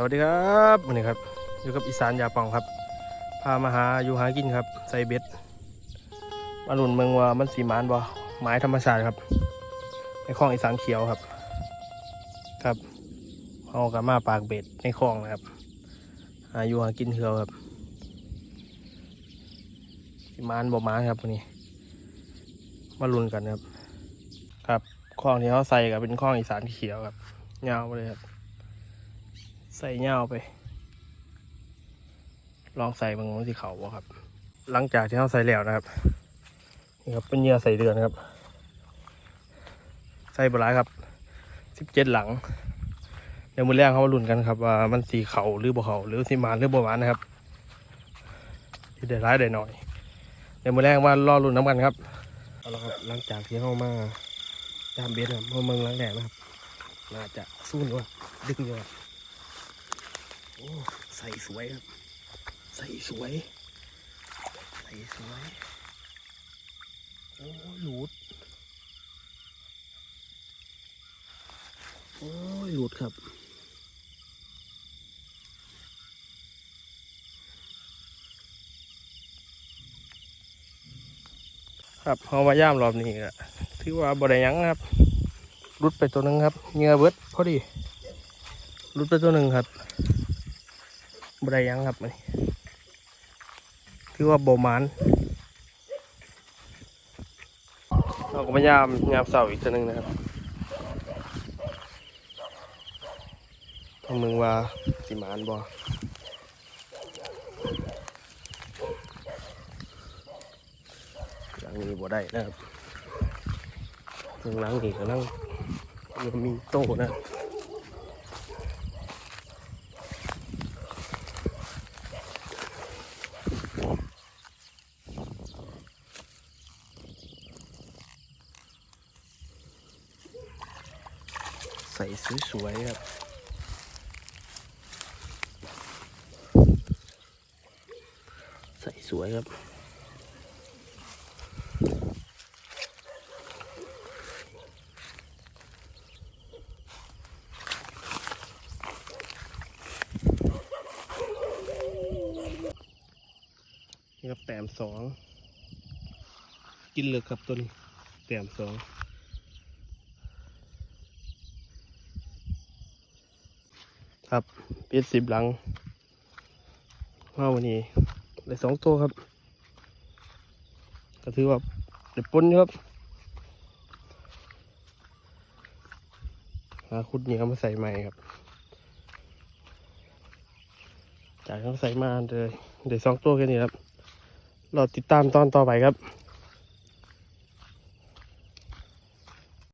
วัสดีครับวันนี้ครับอยู่กับอีสานยาปองครับพามาหาอยู่หากินครับใส่เบ็ดมาหลุนเมืองว่ามันสีมานบ่ไม้ธรรมชาติครับในคลองอีสานเขียวครับครับเอากลับมาปากเบ็ดในคลองนะครับหาอยู่หากินเถื่อครับสีมานบ่มานครับวันนี้มาหลุนกันครับครับคลองที่เขาใส่กับเป็นคลองอีสานเขียวครับยาวไปเลยครับใส่ยาวไปลองใส่บางมันที่เขาบ่ครับหลังจากที่เขาใส่แล้วนะครับนี่ครับเป็นเหยื่อใส่เดือนครับใส่บหลายครับ17หลังเดี๋ยวมือแรกเขามาลุ้นกันครับว่ามันสีเขาหรือบ่เขาหรือสีมานหรือบ่มานนะครับที่ได้ร้ายได้หน่อยเดี๋ยวมือแรกว่ารอลุ้นน้ำกันครับเอาละครับหลังจากที่เขามาตามเบสครับมาเมืองหลังแรกนะครับน่าจะสู้ด้วยดึงด้วยโอ้ใส่สวยครับใส่สวยใส่สวยโอ้หลุดโอ้ยหลุดครับครับเอามาย่ามรอบนี้ก็ถือว่าบ่ได้ยั้งครับหลุดไปตัวหนึ่งครับเหงื่อเบิดพอดีหลุดไปตัวหนึ่งครับบ่ได้ยั้งครับนี่ถือว่าบ่หมานเราก็มายามเสาอีกตัวหนึ่งนะครับทางเมืองว่าสิหมานบ่หลังนี้บ่ได้นะครับหลังนี้ก็นั่งยังมีโต้นะใส่สวยๆครับใส่สวยครับนี่ครับแต้มสองกินเลยครับตัวนี้แต้มสองครับเป็ด10หลังว่าวันนี้ได้2ตัวครับก็ถือว่าเด็ดปนครับหาขุดเหนียวมาใส่ใหม่ครับจากต้องใส่มาเลยเดี๋ยว2ตัวแค่นี้ครับเราติดตามตอนต่อไปครับ